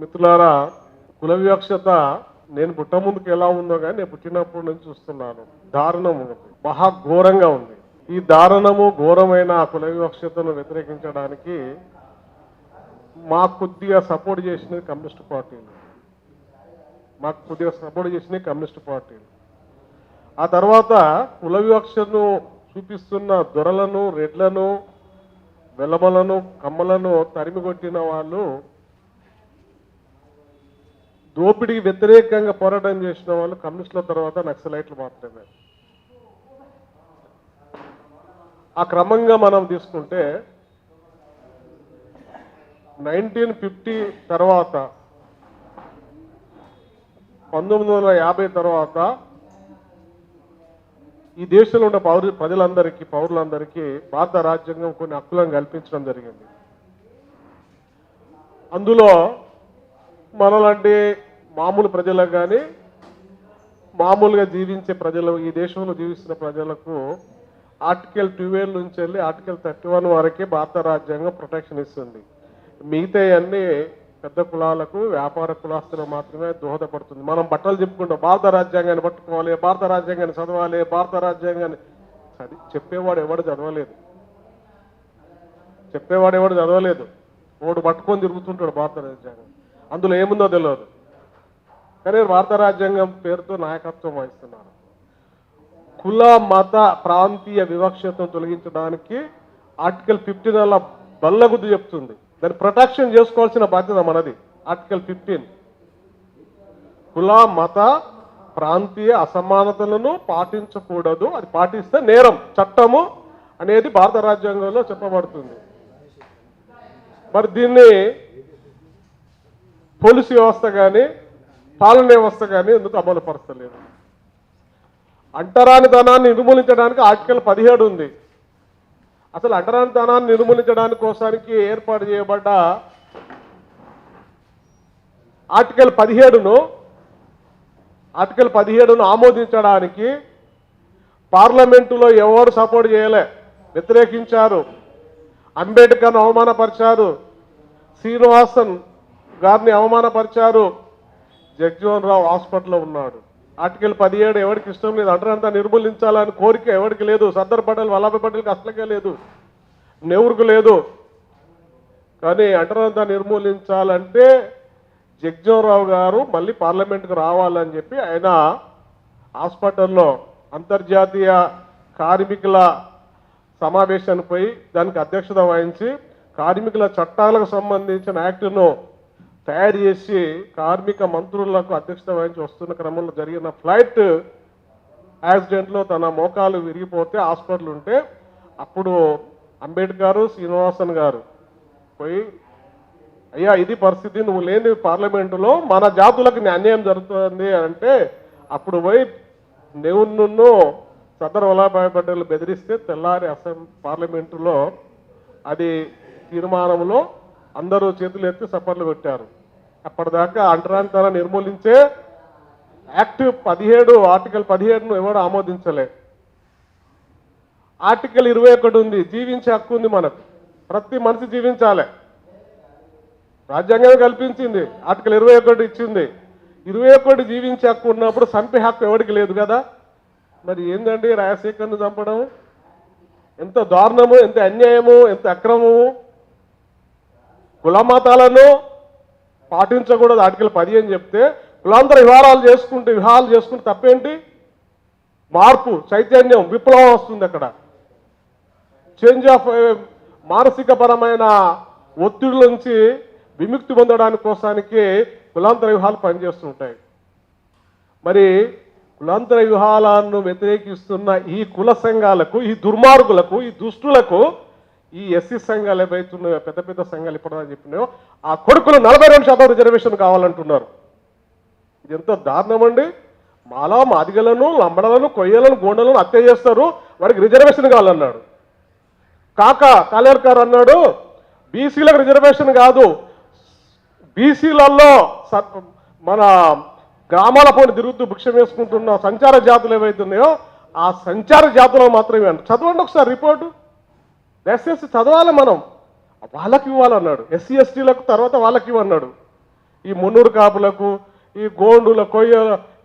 మిత్రులారా, కుల వివక్షత నేను పుట్ట ముందుకు ఎలా ఉందో కానీ నేను పుట్టినప్పటి నుంచి చూస్తున్నాను. దారుణం ఉంది, మహా ఘోరంగా ఉంది. ఈ దారుణము ఘోరమైన కుల వివక్షతను వ్యతిరేకించడానికి మాకు కొద్దిగా సపోర్ట్ చేసినది కమ్యూనిస్ట్ పార్టీలు. ఆ తర్వాత కుల వివక్షను చూపిస్తున్న దొరలను, రెడ్లను, వెలమలను, కమ్మలను తరిమి కొట్టిన వాళ్ళు, దోపిడీకి వ్యతిరేకంగా పోరాటం చేసిన వాళ్ళు కమ్యూనిస్టుల తర్వాత నక్సలైట్లు మాత్రమే. ఆ క్రమంగా మనం తీసుకుంటే 1950 తర్వాత 1950 తర్వాత ఈ దేశంలో ఉన్న పౌరులందరికీ భారత రాజ్యాంగం కొన్ని హక్కులను కల్పించడం జరిగింది. అందులో మనలాంటి మామూలు ప్రజలకు కానీ, మామూలుగా జీవించే ప్రజలు, ఈ దేశంలో జీవిస్తున్న ప్రజలకు ఆర్టికల్ 12 నుంచి వెళ్ళి ఆర్టికల్ 31 వరకే భారత రాజ్యాంగం ప్రొటెక్షన్ ఇస్తుంది. మిగతా అన్ని పెద్ద కులాలకు, వ్యాపార కులాస్తులకు మాత్రమే దోహదపడుతుంది. మనం బట్టలు చెప్పుకుంటాం, భారత రాజ్యాంగాన్ని పట్టుకోవాలి, భారత రాజ్యాంగాన్ని చదవాలి, భారత రాజ్యాంగాన్ని చెప్పేవాడు ఎవడు చదవలేదు. వాడు పట్టుకొని తిరుగుతుంటాడు భారత రాజ్యాంగం. అందులో ఏముందో తెలియదు, కానీ భారత రాజ్యాంగం పేరుతో నాయకత్వం వహిస్తున్నారు. కుల, మత, ప్రాంతీయ వివక్షతను తొలగించడానికి ఆర్టికల్ 15 అలా బల్లగుద్దు చెప్తుంది. దాన్ని ప్రొటెక్షన్ చేసుకోవాల్సిన బాధ్యత మనది. ఆర్టికల్ 15 కుల, మత, ప్రాంతీయ అసమానతలను పాటించకూడదు, అది పాటిస్తే నేరం, చట్టము అనేది భారత రాజ్యాంగంలో చెప్పబడుతుంది. మరి దీన్ని పోలీసు వ్యవస్థ కానీ, పాలన వ్యవస్థ కానీ ఎందుకు అమలు పరచలేదు? అంటరానితనాన్ని నిర్మూలించడానికి ఆర్టికల్ 17 ఉంది. అసలు అంటరానితనాన్ని నిర్మూలించడానికి కోసానికి ఏర్పాటు చేయబడ్డ ఆర్టికల్ 17ను ఆమోదించడానికి పార్లమెంటులో ఎవరు సపోర్ట్ చేయలే, వ్యతిరేకించారు. అంబేద్కర్ను అవమానపరిచారు, శ్రీనివాసన్ గారిని అవమానపరిచారు. జగజ్జీవన్ రావు హాస్పిటల్లో ఉన్నాడు. ఆర్టికల్ 17 ఎవరికి ఇష్టం లేదు. అంటరానితనాన్ని నిర్మూలించాలని కోరిక ఎవరికి లేదు. సర్దార్ పటేల్, వల్లభాయ్ పటేల్కి అసలుకే లేదు, నెహ్రూకు లేదు. కానీ అంటరానితనాన్ని నిర్మూలించాలంటే జగజ్జీవన్ రావు గారు మళ్ళీ పార్లమెంట్కి రావాలని చెప్పి ఆయన హాస్పిటల్లో అంతర్జాతీయ కార్మికుల సమావేశానికి పోయి దానికి అధ్యక్షత వహించి కార్మికుల చట్టాలకు సంబంధించిన యాక్టును తయారు చేసి కార్మిక మంత్రులకు అధ్యక్షత వహించి వస్తున్న క్రమంలో జరిగిన ఫ్లైట్ యాక్సిడెంట్లో తన మోకాలు విరిగిపోతే హాస్పిటల్ ఉంటే అప్పుడు అంబేద్కర్, శ్రీనివాసన్ గారు పోయి, అయ్యా ఇది పరిస్థితి, నువ్వు లేని పార్లమెంటులో మన జాతులకు అన్యాయం జరుగుతుంది అంటే అప్పుడు పోయి నెహ్రూను సర్దార్ వల్లభాయ్ పటేల్ బెదిరిస్తే తెల్లారి పార్లమెంటులో అది తీర్మానంలో అందరూ చేతులు ఎత్తి సపర్లు పెట్టారు. అప్పటిదాకా అంటరానితనాన్ని నిర్మూలించే యాక్ట్ 17 ఆర్టికల్ 17ను ఎవరు ఆమోదించలే. ఆర్టికల్ 21 ఉంది, జీవించే హక్కు ఉంది మనకు. ప్రతి మనిషి జీవించాలి, రాజ్యాంగం కల్పించింది. ఆర్టికల్ 21 ఇచ్చింది. 21 జీవించే హక్కు ఉన్నప్పుడు చంపే హక్కు ఎవరికి లేదు కదా. మరి ఏందండి రాజశేఖర్ను చంపడం? ఎంత దారుణము, ఎంత అన్యాయము, ఎంత అక్రమము. కుల మతాలను పాటించకూడదు ఆర్టికల్ 15 చెప్తే, కులాంతర విహారాలు చేసుకుంటే తప్పేంటి? మార్పు, చైతన్యం, విప్లవం వస్తుంది. అక్కడ చేంజ్ ఆఫ్ మానసిక పరమైన ఒత్తిడి నుంచి విముక్తి పొందడానికి కోసానికి కులాంతర వివాహాలు పనిచేస్తుంటాయి. మరి కులాంతర వివాహాలను వ్యతిరేకిస్తున్న ఈ కుల సంఘాలకు, ఈ దుర్మార్గులకు, ఈ దుష్టులకు ఈ ఎస్సీ సంఘాలు ఏవైతున్నాయో, పెద్ద పెద్ద సంఘాలు ఇప్పటిదాకా చెప్పినాయో, ఆ కొడుకులు 42% రిజర్వేషన్ కావాలంటున్నారు. ఇది ఎంత దారుణం అండి. మాదిగలను, లంబడలను, కొయ్యలను, గోండలను హత్య చేస్తారు, వాడికి రిజర్వేషన్ కావాలన్నాడు. కాలేర్కర్ అన్నాడు బీసీలకు రిజర్వేషన్ కాదు, బీసీలలో మన గ్రామాల పోటీ తిరుగుతూ భిక్ష వేసుకుంటున్న సంచార జాతులు ఏవైతున్నాయో ఆ సంచార జాతులు మాత్రమే అంట. చదవండి ఒకసారి రిపోర్టు. ఎస్ఎస్సీ చదవాలి, మనం వాళ్ళకి ఇవ్వాలన్నాడు. ఎస్సీ ఎస్టీలకు తర్వాత వాళ్ళకి ఇవ్వన్నాడు. ఈ మున్నూరు కాపులకు, ఈ గోండుల కొయ్య,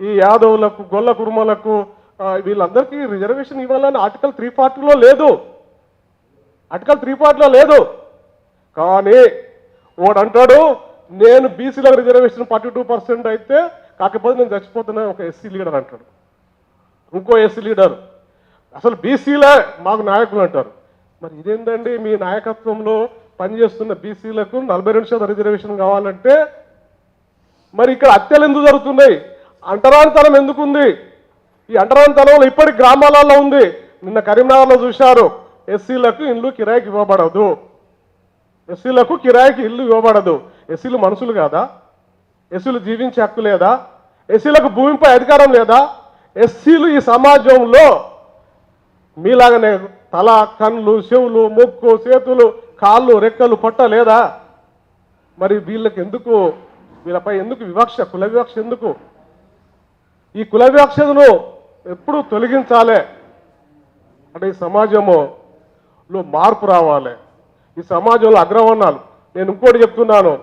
ఈ యాదవులకు, గొల్ల కుర్మలకు వీళ్ళందరికీ రిజర్వేషన్ ఇవ్వాలని ఆర్టికల్ 340లో లేదు. ఆర్టికల్ 340లో లేదు. కానీ వాడంటాడు నేను బీసీలకు రిజర్వేషన్ 42% అయితే కాకపోతే నేను చచ్చిపోతున్నా ఒక ఎస్సీ లీడర్ అంటాడు. ఇంకో ఎస్సీ లీడర్ అసలు బీసీలే మాకు నాయకులు అంటారు. మరి ఇదేంటండి మీ నాయకత్వంలో పనిచేస్తున్న బీసీలకు 42% రిజర్వేషన్ కావాలంటే మరి ఇక్కడ హత్యలు ఎందుకు జరుగుతున్నాయి? అంటరానితనం ఎందుకుంది? ఈ అంటరానితనంలో ఇప్పటి గ్రామాలలో ఉంది. నిన్న కరీంనగర్లో చూశారు, ఎస్సీలకు ఇల్లు కిరాయికి ఇవ్వబడదు, ఎస్సీలకు కిరాయికి ఇల్లు ఇవ్వబడదు. ఎస్సీలు మనుషులు కాదా? ఎస్సీలు జీవించే హక్కు లేదా? ఎస్సీలకు భూమిపై అధికారం లేదా? ఎస్సీలు ఈ సమాజంలో మీలాగనే తల, కళ్ళు, చెవులు, ముక్కు, చేతులు, కాళ్ళు, రెక్కలు, పొట్ట లేదా? మరి వీళ్ళకి ఎందుకు, వీళ్ళపై ఎందుకు వివక్ష, కుల వివక్ష ఎందుకు? ఈ కుల వివక్షను ఎప్పుడు తొలగించాలి అంటే ఈ సమాజంలో మార్పు రావాలి. ఈ సమాజంలో అగ్రవర్ణాలు, నేను ఇంకోటి చెప్తున్నాను,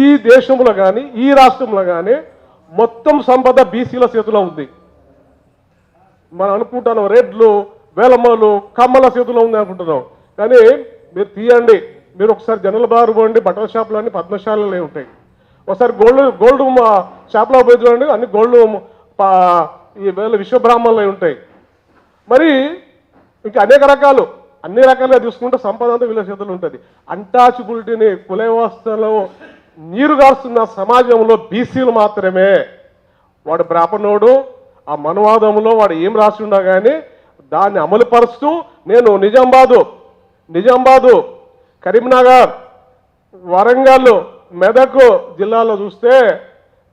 ఈ దేశంలో కానీ ఈ రాష్ట్రంలో కానీ మొత్తం సంపద బీసీల చేతిలో ఉంది. మనం అనుకుంటాను రెడ్లు, వేలమ్మలు, కమ్మల చేతిలో ఉంది అనుకుంటున్నాం. కానీ మీరు తీయండి, మీరు ఒకసారి జనరల్ బారు పోండి, బట్టల షాపులు అన్ని పద్మశాలలే ఉంటాయి. ఒకసారి గోల్డ్ షాప్లో పోయి చూడండి, అన్ని గోల్డ్ ఈ వేల విశ్వబ్రాహ్మణులు ఉంటాయి. మరి ఇంకా అనేక రకాలు, అన్ని రకాలుగా తీసుకుంటే సంపద అంతా వీళ్ళ చేతులు ఉంటుంది. అన్టాచబిలిటీని కుల వ్యవస్థలో నీరు గారుస్తున్న సమాజంలో బీసీలు మాత్రమే. వాడు బ్రాహ్మణుడు ఆ మనువాదంలో వాడు ఏం రాసి ఉన్నా కానీ దాన్ని అమలుపరుస్తూ నేను నిజామాబాదు, కరీంనగర్, వరంగల్, మెదక్ జిల్లాలో చూస్తే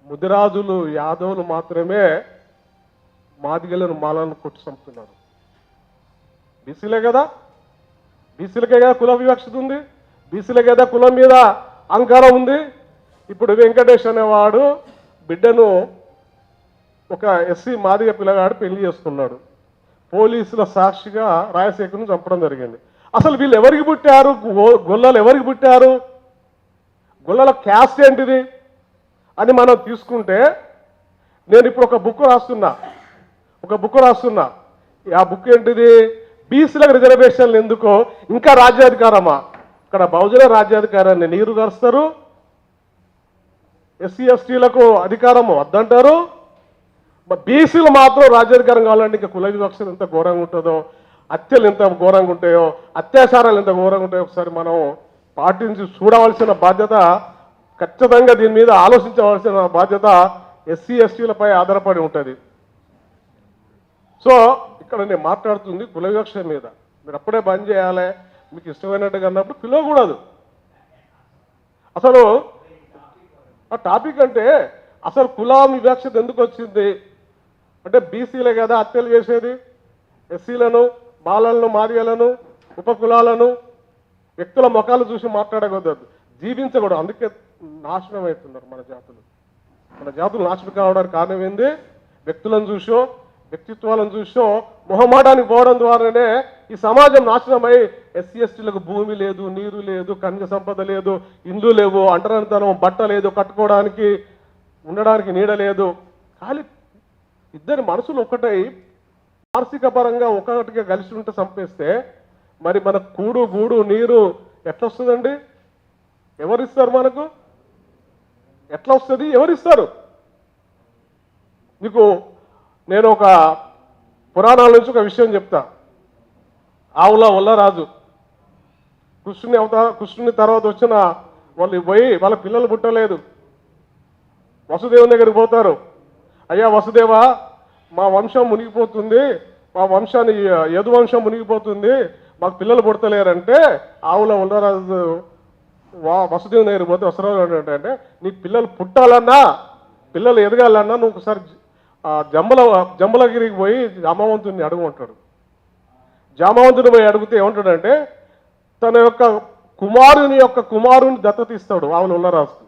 ముదిరాజులు, యాదవులు మాత్రమే మాదిగలను మాలను కొట్టి చంపుతున్నారు. బీసీలే కదా, బీసీలకే కదా కుల వివక్షత ఉంది, బీసీలకే కదా కులం మీద అహంకారం ఉంది. ఇప్పుడు వెంకటేష్ అనేవాడు బిడ్డను ఒక ఎస్సీ మాదిగ పిల్లగాడు పెళ్లి చేసుకున్నాడు. పోలీసుల సాక్షిగా రాజశేఖర్ను చంపడం జరిగింది. అసలు వీళ్ళు ఎవరికి పుట్టారు? గొల్లలు ఎవరికి పుట్టారు? గొల్లల క్యాస్ట్ ఏంటిది అని మనం తీసుకుంటే, నేను ఇప్పుడు ఒక బుక్ రాస్తున్నా. ఆ బుక్ ఏంటిది? బీసీలకు రిజర్వేషన్లు ఎందుకో, ఇంకా రాజ్యాధికారమా? ఇక్కడ బహుజన రాజ్యాధికారాన్ని నీరు గారుస్తారు, ఎస్సీ ఎస్టీలకు అధికారం వద్దంటారు. బీసీలు మాత్రం రాజ్యాధికారం కావాలంటే ఇంకా కుల వివక్షలు ఎంత ఘోరంగా ఉంటుందో, హత్యలు ఎంత ఘోరంగా ఉంటాయో, అత్యాచారాలు ఎంత ఘోరంగా ఉంటాయో ఒకసారి మనం పాటించి చూడవలసిన బాధ్యత, ఖచ్చితంగా దీని మీద ఆలోచించవలసిన బాధ్యత ఎస్సీ ఎస్టీలపై ఆధారపడి ఉంటుంది. సో ఇక్కడ నేను మాట్లాడుతుంది కుల వివక్ష మీద. మీరు అప్పుడే బంద్ చేయాలి, మీకు ఇష్టమైనట్టుగా అన్నప్పుడు పిలవకూడదు. అసలు ఆ టాపిక్ అంటే అసలు కులం వివక్షత ఎందుకు వచ్చింది అంటే, బీసీలే కదా హత్యలు చేసేది, ఎస్సీలను, బాలలను, మాదిగలను, ఉపకులాలను, వ్యక్తుల ముఖాలు చూసి మాట్లాడకూడదు, జీవించకూడదు. అందుకే నాశనం అవుతున్నారు మన జాతులు నాశనం కావడానికి కారణం ఏంది? వ్యక్తులను చూసో, వ్యక్తిత్వాలను చూసో మొహమాటానికి పోవడం ద్వారానే ఈ సమాజం నాశనమై ఎస్సీ ఎస్టీలకు భూమి లేదు, నీరు లేదు, ఖనిజ సంపద లేదు, ఇండ్లు లేవు, అంటరానితనం, బట్ట లేదు, కట్టుకోవడానికి ఉండడానికి నీడ లేదు. ఖాళీ ఇద్దరి మనసులు ఒకటై మానసిక పరంగా ఒకటిగా కలిసి ఉంటే చంపేస్తే మరి మన కూడు గూడు నీరు ఎట్లా వస్తుందండి? ఎవరిస్తారు మనకు? ఎట్లా వస్తుంది? ఎవరిస్తారు? మీకు నేను ఒక పురాణాల నుంచి ఒక విషయం చెప్తా. ఆవుల వల్లరాజు కృష్ణుని తర్వాత వచ్చిన వాళ్ళు పోయి వాళ్ళ పిల్లలు పుట్టలేదు. వసుదేవుని దగ్గరికి పోతారు. అయ్యా వసుదేవా, మా వంశం మునిగిపోతుంది, మా వంశాన్ని యదువంశం మునిగిపోతుంది, మాకు పిల్లలు పుడతలేరంటే ఆవుల వల్లరాజు వసుదేవుని దగ్గరికి పోతే వసురాజు అంటే నీ పిల్లలు పుట్టాలన్నా, పిల్లలు ఎదగాలన్నా నువ్వు ఒకసారి జంబలగిరికి పోయి జామవంతుని అడుగుంటాడు. జామవంతుని పోయి అడిగితే ఏమంటాడంటే తన యొక్క కుమారుని దత్తత ఇస్తాడు ఆవుల ఉల్లరాజుకు.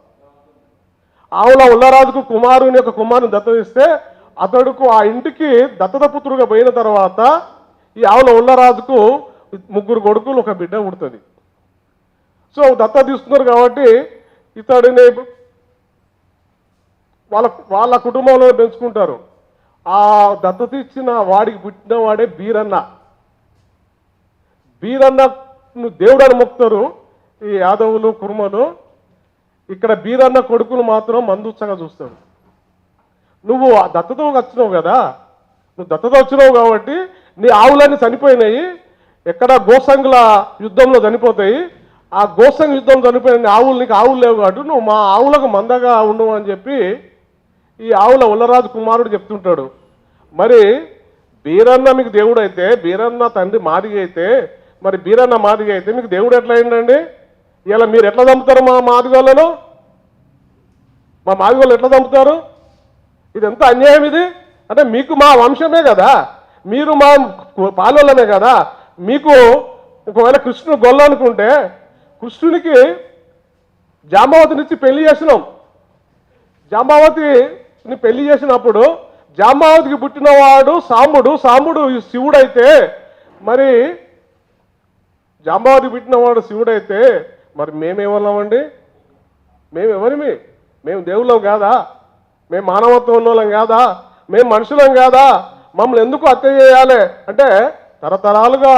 ఆవుల ఉల్లరాజుకు కుమారుని యొక్క కుమారుని దత్తత ఇస్తే అతడుకు ఆ ఇంటికి దత్తత పుత్రుగా పోయిన తర్వాత ఈ ఆవుల ఉల్లరాజుకు 3 కొడుకులు, 1 బిడ్డ పుడుతుంది. సో దత్తత తీసుకున్నారు కాబట్టి ఇతడిని వాళ్ళ వాళ్ళ కుటుంబంలో పెంచుకుంటారు. ఆ దత్తత ఇచ్చిన వాడికి పుట్టిన వాడే బీరన్న. బీరన్నను దేవుడు అని మొక్కుతారు ఈ యాదవులు కుర్మలు. ఇక్కడ బీరన్న కొడుకును మాత్రం మందుచ్చగా చూస్తాడు. నువ్వు ఆ దత్తత వచ్చినావు కదా, నువ్వు దత్తత వచ్చినావు కాబట్టి నీ ఆవులన్నీ చనిపోయినాయి. ఎక్కడ గోసంగుల యుద్ధంలో చనిపోతాయి. ఆ గోసంగ్ యుద్ధం చనిపోయిన ఆవులు నీకు ఆవులు లేవు కాబట్టి నువ్వు మా ఆవులకు మందగా ఉండవు అని చెప్పి ఈ ఆవుల ఉల్లరాజు కుమారుడు చెప్తుంటాడు. మరి బీరన్న మీకు దేవుడు అయితే, బీరన్న తండ్రి మాదిగ అయితే, మరి బీరన్న మాదిగ అయితే మీకు దేవుడు ఎట్లా అయిందండి? ఇలా మీరు ఎట్లా చంపుతారు మా మాదిగోళ్ళను? మా మాదిగోళ్ళు ఎట్లా చంపుతారు? ఇది ఎంత అన్యాయం ఇది. అంటే మీకు మా వంశమే కదా, మీరు మా పాలోళ్ళమే కదా. మీకు ఒకవేళ కృష్ణుడు గొల్ల అనుకుంటే కృష్ణునికి జాంబావతినిచ్చి పెళ్లి చేసినాం. జాంబావతిని పెళ్లి చేసినప్పుడు జాంబావతికి పుట్టినవాడు సాంబుడు, సాంబుడు శివుడైతే, మరి జాంబావతికి పుట్టినవాడు శివుడైతే మరి మేమేమన్నామండి? మేము ఎవరిమి? మేము దేవుళ్ళం కాదా? మేము మానవత్వం ఉన్నోళ్ళం కాదా? మేము మనుషులం కాదా? మమ్మల్ని ఎందుకు హత్య చేయాలి అంటే తరతరాలుగా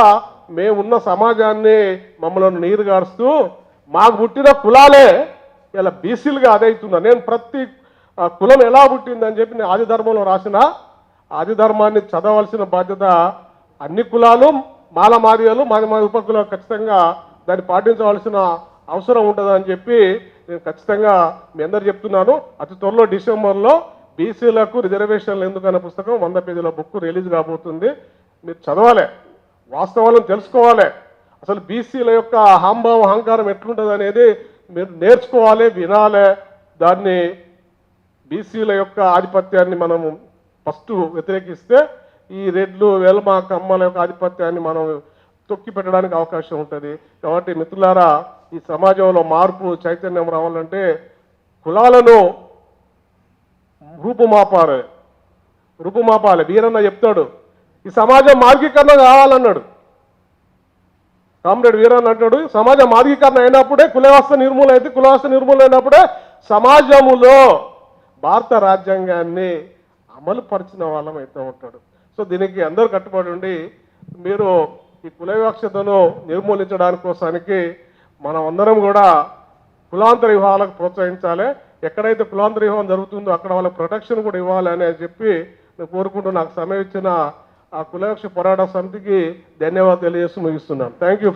మేమున్న సమాజాన్ని మమ్మల్ని నీరు గారుస్తూ మాకు పుట్టిన కులాలే ఇలా బీసీలుగా అదవుతున్నా. నేను ప్రతి కులం ఎలా పుట్టిందని చెప్పి నేను ఆదిధర్మంలో రాసిన ఆదిధర్మాన్ని చదవలసిన బాధ్యత అన్ని కులాలు, మాల మాదిగలు, మాది ఉపకులాలు ఖచ్చితంగా దాన్ని పాటించవలసిన అవసరం ఉంటుందని చెప్పి నేను ఖచ్చితంగా మీ అందరు చెప్తున్నాను. అతి త్వరలో డిసెంబర్లో బీసీలకు రిజర్వేషన్లు ఎందుకన్న పుస్తకం 100 పేజీల బుక్ రిలీజ్ కాబోతుంది. మీరు చదవాలి, వాస్తవాలను తెలుసుకోవాలి. అసలు బీసీల యొక్క అహంభావం అహంకారం ఎట్లుంటుంది అనేది మీరు నేర్చుకోవాలి, వినాలి. దాన్ని బీసీల యొక్క ఆధిపత్యాన్ని మనము ఫస్ట్ వ్యతిరేకిస్తే ఈ రెడ్లు వెల్మ కమ్మల యొక్క ఆధిపత్యాన్ని మనం తొక్కి పెట్టడానికి అవకాశం ఉంటుంది. కాబట్టి మిత్రులారా, ఈ సమాజంలో మార్పు చైతన్యం రావాలంటే కులాలను రూపుమాపాలి. వీరన్న చెప్తాడు ఈ సమాజం మార్గీకరణ కావాలన్నాడు. కామ్రేడ్ వీరన్న అంటాడు సమాజం మార్గీకరణ అయినప్పుడే కులవ్యవస్థ నిర్మూలన అయితే, కులవ్యవస్థ నిర్మూలన అయినప్పుడే సమాజములో భారత రాజ్యాంగాన్ని అమలు పరిచిన వాళ్ళం అయితే ఉంటాడు. సో దీనికి అందరూ కట్టుబడి ఉండి మీరు ఈ కుల వివక్షతను నిర్మూలించడానికి కోసానికి మనం అందరం కూడా కులాంతర వివాహాలకు ప్రోత్సహించాలి. ఎక్కడైతే కులాంతర వివాహం జరుగుతుందో అక్కడ వాళ్ళకి ప్రొటెక్షన్ కూడా ఇవ్వాలి అని చెప్పి నేను కోరుకుంటూ నాకు సమయం ఇచ్చిన ఆ కులవివక్ష పోరాట సమితికి ధన్యవాదాలు తెలియజేస్తూ ముగిస్తున్నాను. Thank you.